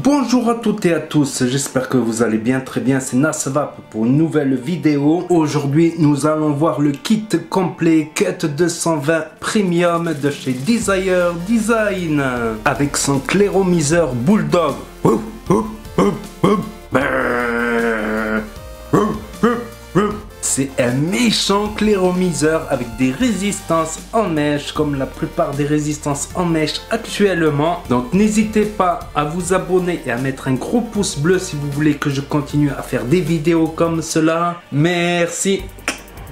Bonjour à toutes et à tous, j'espère que vous allez bien, très bien, c'est Nasvap pour une nouvelle vidéo. Aujourd'hui nous allons voir le kit complet Cut 220 Premium de chez Desire Design avec son clairomiseur Bulldog. C'est un méchant clairomiseur avec des résistances en mèche comme la plupart des résistances en mèche actuellement. Donc n'hésitez pas à vous abonner et à mettre un gros pouce bleu si vous voulez que je continue à faire des vidéos comme cela. Merci.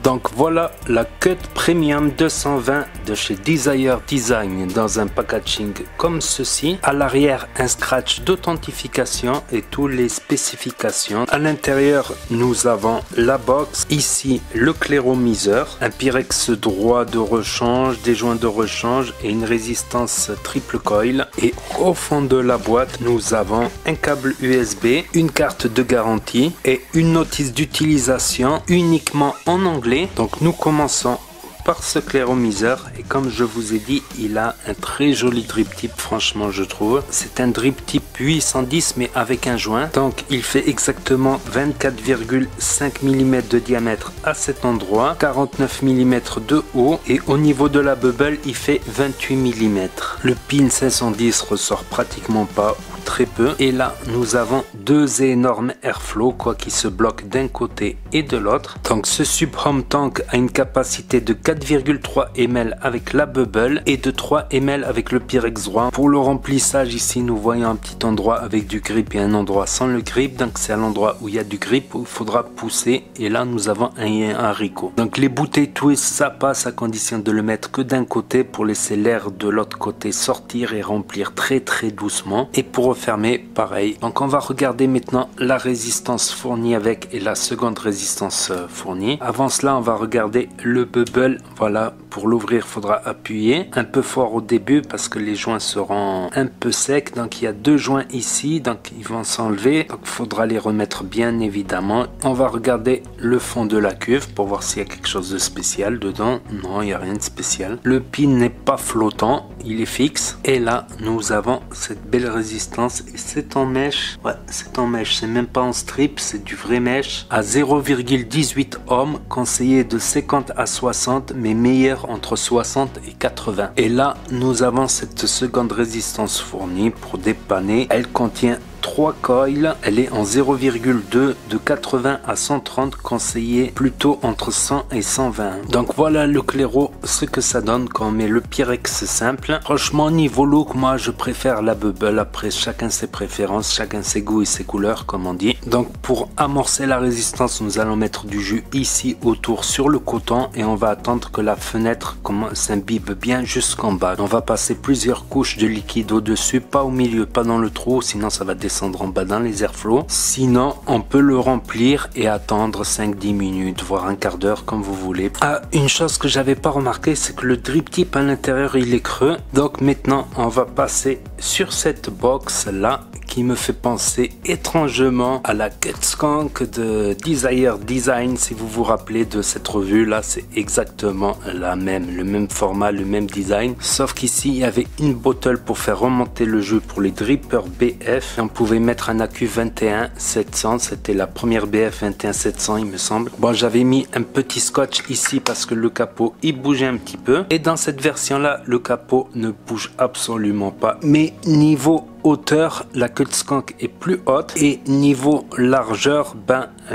Donc voilà la Cut Premium 220 de chez Desire Design dans un packaging comme ceci. À l'arrière un scratch d'authentification et toutes les spécifications. À l'intérieur nous avons la box, ici le clairomiseur, un pyrex droit de rechange, des joints de rechange et une résistance triple coil. Et au fond de la boîte nous avons un câble USB, une carte de garantie et une notice d'utilisation uniquement en anglais. Donc nous commençons par ce clairomiseur et comme je vous ai dit, il a un très joli drip tip, franchement je trouve. C'est un drip tip 810 mais avec un joint. Donc il fait exactement 24,5 mm de diamètre à cet endroit, 49 mm de haut et au niveau de la bubble il fait 28 mm. Le pin 510 ressort pratiquement pas ou très peu. Et là nous avons deux énormes airflow qui se bloquent d'un côté et de l'autre. Donc ce sub home tank a une capacité de 4,3 ml avec la bubble et de 3 ml avec le pyrex droit. Pour le remplissage ici nous voyons un petit endroit avec du grip et un endroit sans le grip. Donc c'est à l'endroit où il y a du grip où il faudra pousser et là nous avons un haricot. Donc les bouteilles twist ça passe à condition de le mettre que d'un côté pour laisser l'air de l'autre côté sortir et remplir très doucement. Et pour refermer pareil. Donc on va regarder maintenant la résistance fournie avec et la seconde résistance fournie. Avant cela on va regarder le bubble. Voilà, pour l'ouvrir il faudra appuyer un peu fort au début parce que les joints seront un peu secs. Donc il y a deux joints ici, donc ils vont s'enlever, donc il faudra les remettre bien évidemment. On va regarder le fond de la cuve pour voir s'il y a quelque chose de spécial dedans. Non, il n'y a rien de spécial. Le pin n'est pas flottant, il est fixe. Et là nous avons cette belle résistance et c'est en mèche. Ouais, c'est en mèche, c'est même pas en strip, c'est du vrai mèche à 0,18 ohms, conseillé de 50 à 60 mais meilleur entre 60 et 80. Et là nous avons cette seconde résistance fournie pour dépanner. Elle contient 3 coils, elle est en 0,2 de 80 à 130, conseillé plutôt entre 100 et 120. Donc voilà le clairo, ce que ça donne quand on met le pyrex simple. Franchement niveau look moi je préfère la bubble, après chacun ses préférences, chacun ses goûts et ses couleurs comme on dit. Donc pour amorcer la résistance nous allons mettre du jus ici autour sur le coton et on va attendre que la fenêtre s'imbibe bien jusqu'en bas. On va passer plusieurs couches de liquide au dessus, pas au milieu, pas dans le trou, sinon ça va descendre en bas dans les airflows. Sinon on peut le remplir et attendre 5-10 minutes voire un quart d'heure comme vous voulez. Une chose que j'avais pas remarqué, c'est que le drip tip à l'intérieur il est creux. Donc maintenant on va passer sur cette box là qui me fait penser étrangement à la Cut Skunk de Desire Design. Si vous vous rappelez de cette revue là, c'est exactement la même, le même format, le même design, sauf qu'ici il y avait une bottle pour faire remonter le jus pour les drippers BF. On pouvait mettre un AQ 21700, c'était la première BF 21700 il me semble. Bon, j'avais mis un petit scotch ici parce que le capot il bougeait un petit peu et dans cette version là le capot ne bouge absolument pas. Mais niveau hauteur, la Cut Skunk est plus haute et niveau largeur,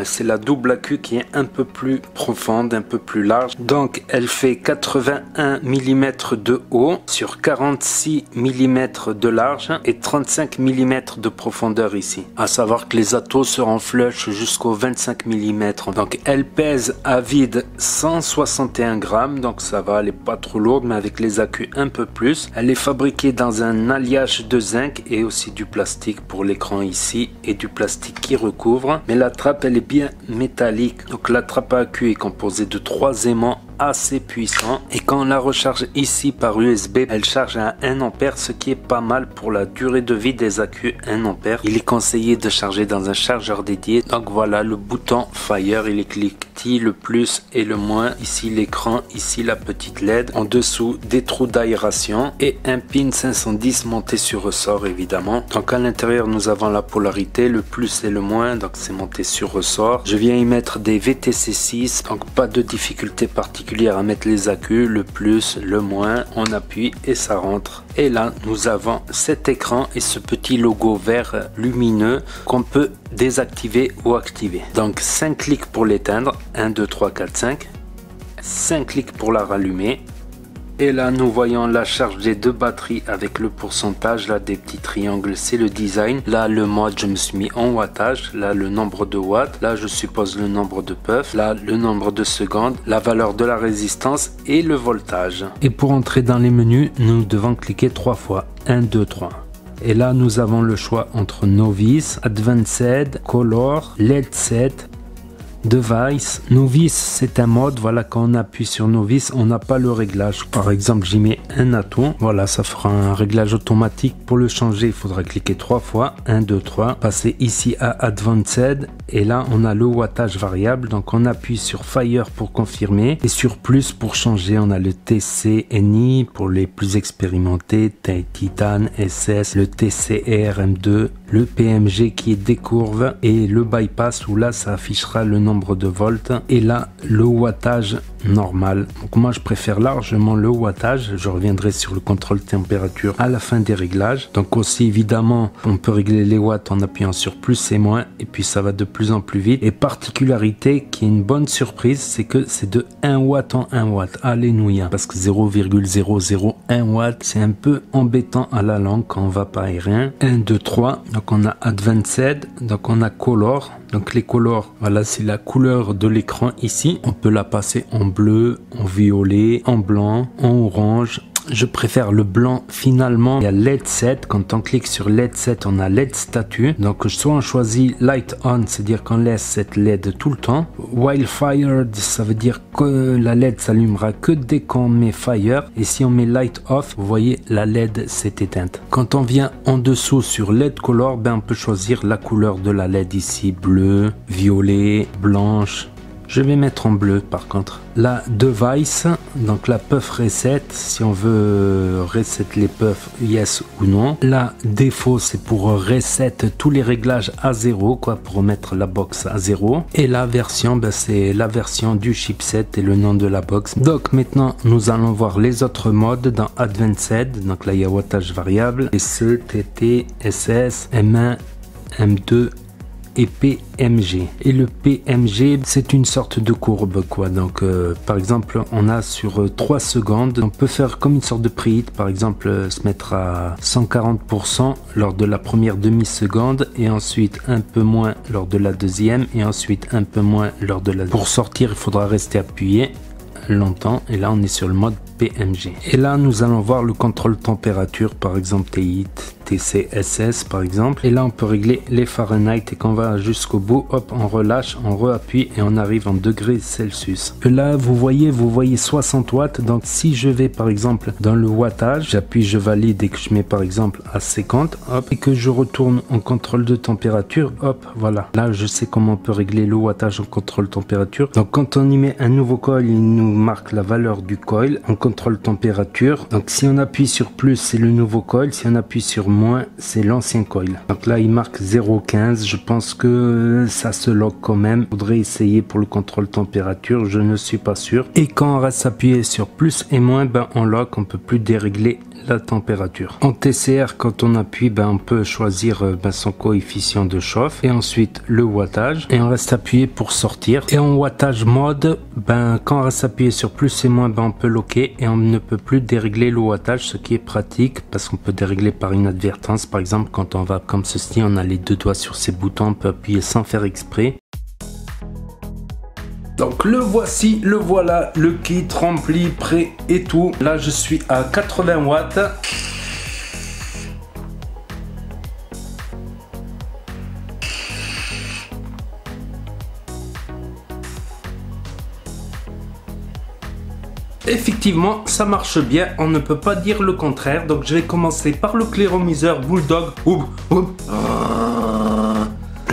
c'est la double AQ qui est un peu plus profonde, un peu plus large. Donc elle fait 81 mm de haut sur 46 mm de large et 35 mm de profondeur ici. À savoir que les atos seront flush jusqu'au 25 mm. Donc elle pèse à vide 161 grammes, donc ça va, elle est pas trop lourde, mais avec les AQ un peu plus. Elle est fabriquée dans un alliage de zinc et aussi du plastique pour l'écran ici et du plastique qui recouvre. Mais la trappe elle est bien métallique. Donc la trappe à AQ est composée de 3 aimants assez puissant. Et quand on la recharge ici par USB, elle charge à 1 ampère, ce qui est pas mal pour la durée de vie des accus 1 ampère. Il est conseillé de charger dans un chargeur dédié. Donc voilà, le bouton Fire, il est cliquetis, le plus et le moins. Ici l'écran, ici la petite LED. En dessous, des trous d'aération et un pin 510 monté sur ressort évidemment. Donc à l'intérieur, nous avons la polarité, le plus et le moins. Donc c'est monté sur ressort. Je viens y mettre des VTC6. Donc pas de difficulté particulière à mettre les accus. Le plus, le moins, on appuie et ça rentre. Et là, nous avons cet écran et ce petit logo vert lumineux qu'on peut désactiver ou activer. Donc 5 clics pour l'éteindre. 1, 2, 3, 4, 5. 5 clics pour la rallumer. Et là, nous voyons la charge des deux batteries avec le pourcentage. Là, des petits triangles, c'est le design. Là, le mode, je me suis mis en wattage. Là, le nombre de watts. Là, je suppose le nombre de puffs. Là, le nombre de secondes. La valeur de la résistance et le voltage. Et pour entrer dans les menus, nous devons cliquer 3 fois. 1, 2, 3. Et là, nous avons le choix entre Novice, Advanced, Color, LED Set, Device. Novice, c'est un mode. Voilà, quand on appuie sur Novice, on n'a pas le réglage. Par exemple, j'y mets un atout. Voilà, ça fera un réglage automatique. Pour le changer, il faudra cliquer 3 fois. 1, 2, 3. Passer ici à Advanced. Et là, on a le wattage variable. Donc, on appuie sur Fire pour confirmer. Et sur plus pour changer, on a le TC-NI pour les plus expérimentés. Titan, SS, le TC-ERM2, le PMG qui est des courbes et le bypass où là, ça affichera le nombre de volts et là le wattage normal. Donc moi je préfère largement le wattage. Je reviendrai sur le contrôle température à la fin des réglages. Donc aussi évidemment on peut régler les watts en appuyant sur plus et moins et puis ça va de plus en plus vite. Et particularité qui est une bonne surprise, c'est que c'est de 1 watt en 1 watt. Alléluia, parce que 0,001 watt c'est un peu embêtant à la langue quand on va pas aérien. 1, 2, 3. Donc on a Advanced, donc on a Color. Donc les colors, voilà, c'est la couleur de l'écran ici. On peut la passer en bleu, en violet, en blanc, en orange. Je préfère le blanc finalement. Il y a LED set. Quand on clique sur LED set, on a LED statut. Donc soit on choisit Light On, c'est-à-dire qu'on laisse cette LED tout le temps. While Fired, ça veut dire que la LED s'allumera que dès qu'on met Fire. Et si on met Light Off, vous voyez, la LED s'est éteinte. Quand on vient en dessous sur LED Color, ben on peut choisir la couleur de la LED ici. Bleu, violet, blanche. Je vais mettre en bleu par contre. La device, donc la puff reset, si on veut reset les puffs, yes ou non. La défaut, c'est pour reset tous les réglages à 0, quoi, pour remettre la box à 0. Et la version, ben, c'est la version du chipset et le nom de la box. Donc maintenant, nous allons voir les autres modes dans Advanced. Donc là, il y a wattage variable, SE, TT, SS, M1, M2, et PMG. Et le PMG, c'est une sorte de courbe, quoi. Donc par exemple, on a sur 3 secondes, on peut faire comme une sorte de preheat, par exemple se mettre à 140% lors de la première demi-seconde et ensuite un peu moins lors de la deuxième et ensuite un peu moins lors de la... Pour sortir, il faudra rester appuyé longtemps et là on est sur le mode PMG. Et là nous allons voir le contrôle température, par exemple TI, TCSS par exemple. Et là on peut régler les Fahrenheit et quand on va jusqu'au bout, hop, on relâche, on réappuie et on arrive en degrés Celsius. Et là vous voyez 60 watts. Donc si je vais par exemple dans le wattage, j'appuie, je valide et que je mets par exemple à 50, hop, et que je retourne en contrôle de température, hop, voilà. Là je sais comment on peut régler le wattage en contrôle température. Donc quand on y met un nouveau coil, il nous marque la valeur du coil en contrôle température. Donc si on appuie sur plus, c'est le nouveau coil. Si on appuie sur moins, c'est l'ancien coil. Donc là il marque 0,15. Je pense que ça se lock quand même. Faudrait essayer pour le contrôle température, je ne suis pas sûr. Et quand on reste appuyé sur plus et moins, ben on lock, on peut plus dérégler la température. En TCR, quand on appuie, ben on peut choisir son coefficient de chauffe et ensuite le wattage et on reste appuyé pour sortir. Et en wattage mode, ben quand on reste appuyé sur plus et moins, ben on peut locker et on ne peut plus dérégler le wattage, ce qui est pratique parce qu'on peut dérégler par inadvertance. Par exemple, quand on va comme ceci, on a les deux doigts sur ces boutons, on peut appuyer sans faire exprès. Donc le voici, le voilà, le kit rempli, prêt et tout. Là je suis à 80 watts. Effectivement, ça marche bien, on ne peut pas dire le contraire. Donc je vais commencer par le clairomiseur Bulldog.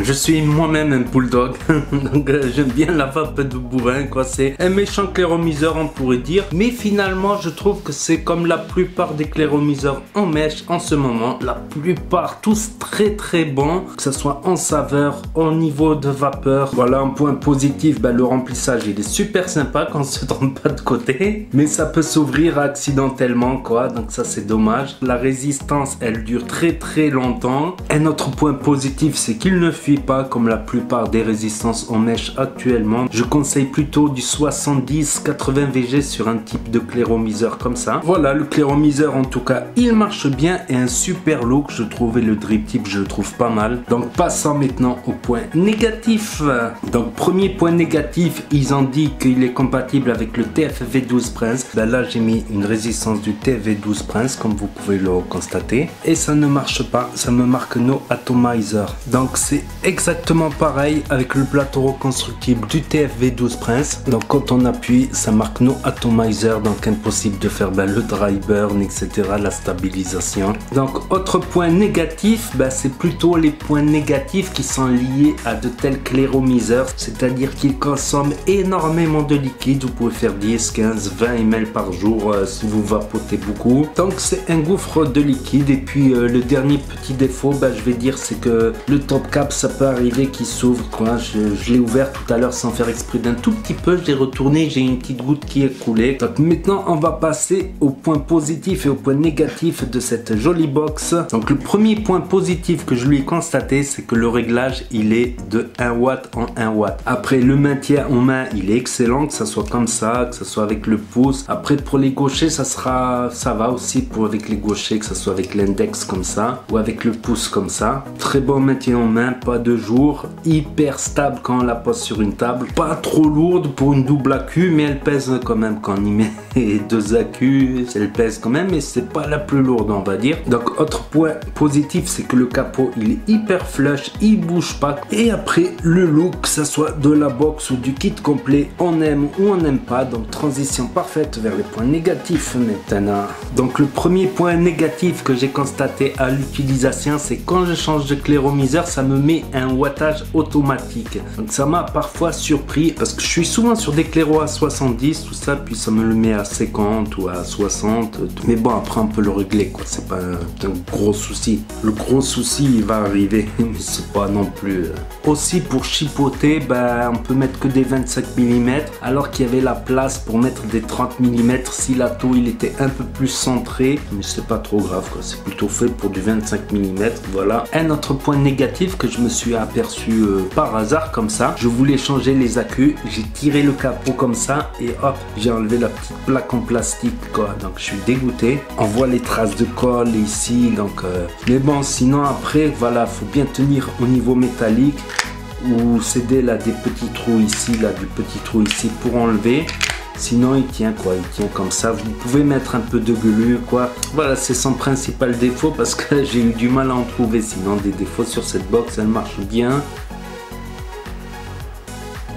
Je suis moi-même un bulldog, donc j'aime bien la vape de bourrin, quoi. C'est un méchant clairomiseur, on pourrait dire. Mais finalement, je trouve que c'est comme la plupart des clairomiseurs en mèche en ce moment. La plupart, tous très bons, que ce soit en saveur, au niveau de vapeur. Voilà un point positif, le remplissage, il est super sympa quand on se trompe pas de côté. Mais ça peut s'ouvrir accidentellement, quoi, donc ça c'est dommage. La résistance, elle dure très longtemps. Un autre point positif, c'est qu'il ne fuit pas comme la plupart des résistances en mèche actuellement. Je conseille plutôt du 70-80 VG sur un type de clairomiseur comme ça. Voilà, le clairomiseur en tout cas, il marche bien et un super look, je trouve, et le drip tip, je le trouve pas mal. Donc passons maintenant au point négatif. Donc premier point négatif, ils ont dit qu'il est compatible avec le TFV12 Prince. Là j'ai mis une résistance du TFV12 Prince comme vous pouvez le constater et ça ne marche pas, ça me marque No Atomizer. Donc c'est exactement pareil avec le plateau reconstructible du TFV12 Prince. Donc quand on appuie, ça marque No Atomizer, donc impossible de faire le dry burn, etc., la stabilisation. Donc autre point négatif, c'est plutôt les points négatifs qui sont liés à de tels clairomiseurs, c'est-à-dire qu'ils consomment énormément de liquide. Vous pouvez faire 10, 15, 20 ml par jour si vous vapotez beaucoup. Donc c'est un gouffre de liquide. Et puis le dernier petit défaut, je vais dire, c'est que le top cap, ça peut arriver qu'il s'ouvre, quoi. Je l'ai ouvert tout à l'heure sans faire exprès d'un tout petit peu, je l'ai retourné, j'ai une petite goutte qui est coulée. Donc maintenant on va passer au point positif et au point négatif de cette jolie box. Donc le premier point positif que je lui ai constaté, c'est que le réglage il est de 1 watt en 1 watt. Après le maintien en main, il est excellent, que ça soit comme ça, que ça soit avec le pouce. Après pour les gauchers, ça va aussi pour avec les gauchers, que ça soit avec l'index comme ça ou avec le pouce comme ça. Très bon maintien en main, pas de jour, hyper stable quand on la pose sur une table, pas trop lourde pour une double accu, mais elle pèse quand même quand on y met deux accus, elle pèse quand même, mais c'est pas la plus lourde, on va dire. Donc autre point positif, c'est que le capot il est hyper flush, il bouge pas. Et après le look, que ça soit de la box ou du kit complet, on aime ou on n'aime pas. Donc transition parfaite vers les points négatifs maintenant. Donc le premier point négatif que j'ai constaté à l'utilisation, c'est quand je change de clairomiseur, ça me met un wattage automatique. Donc ça m'a parfois surpris parce que je suis souvent sur des clairos à 70, tout ça, puis ça me le met à 50 ou à 60. Mais bon, après on peut le régler, quoi. C'est pas un gros souci. Le gros souci il va arriver, mais c'est pas non plus. Aussi pour chipoter, on peut mettre que des 25 mm alors qu'il y avait la place pour mettre des 30 mm si l'ato il était un peu plus centré, mais c'est pas trop grave, quoi. C'est plutôt fait pour du 25 mm. Voilà. Un autre point négatif que je me suis aperçu par hasard comme ça, je voulais changer les accus, j'ai tiré le capot comme ça et hop, j'ai enlevé la petite plaque en plastique, quoi. Donc je suis dégoûté. On voit les traces de colle ici, donc mais bon, sinon après voilà, faut bien tenir au niveau métallique ou céder là des petits trous ici, là du petit trou ici pour enlever. Sinon il tient, quoi, il tient comme ça. Vous pouvez mettre un peu de glu, quoi. Voilà, c'est son principal défaut parce que j'ai eu du mal à en trouver. Sinon des défauts sur cette box, elle marche bien.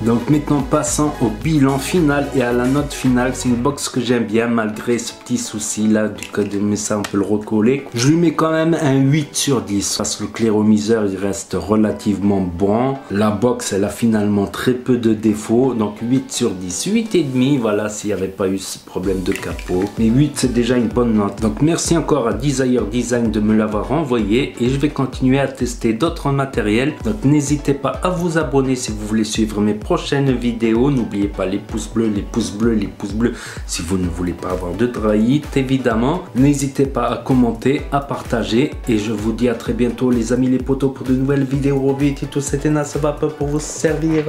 Donc maintenant passons au bilan final et à la note finale. C'est une box que j'aime bien malgré ce petit souci là du code, mais ça on peut le recoller. Je lui mets quand même un 8 sur 10 parce que le clairomiseur il reste relativement bon. La box elle a finalement très peu de défauts, donc 8 sur 10, 8 et demi, voilà, s'il n'y avait pas eu ce problème de capot. Mais 8 c'est déjà une bonne note. Donc merci encore à Desire Design de me l'avoir envoyé et je vais continuer à tester d'autres matériels. Donc n'hésitez pas à vous abonner si vous voulez suivre mes prochaines vidéos. N'oubliez pas les pouces bleus, les pouces bleus, les pouces bleus si vous ne voulez pas avoir de dry hit, évidemment. N'hésitez pas à commenter, à partager et je vous dis à très bientôt les amis les potos pour de nouvelles vidéos revues et tout cet ça va pas pour vous servir.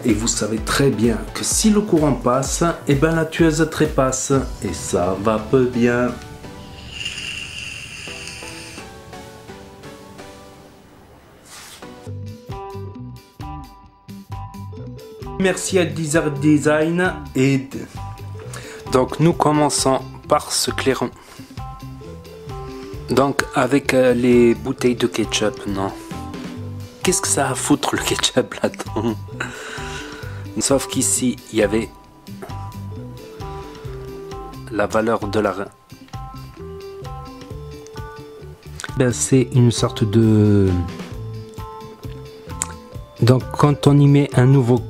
Et vous savez très bien que si le courant passe, et ben la tueuse trépasse et ça va peu bien. Merci à Desire Design et donc nous commençons par ce clairon. Donc avec les bouteilles de ketchup, non. Qu'est-ce que ça a à foutre le ketchup là-dedans? Sauf qu'ici il y avait la valeur de la... Ben, c'est une sorte de... Donc quand on y met un nouveau...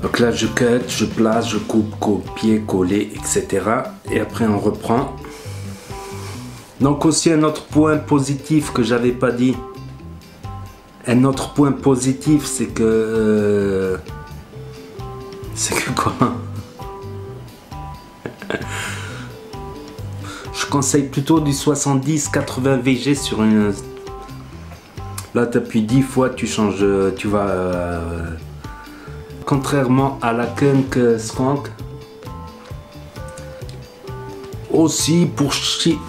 Donc là je cut, je place, je coupe, copier, coller, etc. Et après on reprend. Donc aussi un autre point positif que j'avais pas dit. Un autre point positif c'est que... c'est que quoi? Je conseille plutôt du 70-80 VG sur une... Là t'appuies 10 fois, tu changes, tu vas... Contrairement à la Kunk Skunk, aussi pour chi...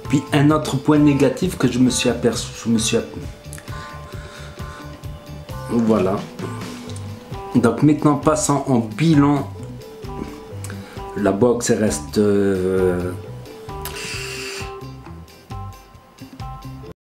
Puis un autre point négatif que je me suis aperçu, Voilà. Donc maintenant passons en bilan. La box reste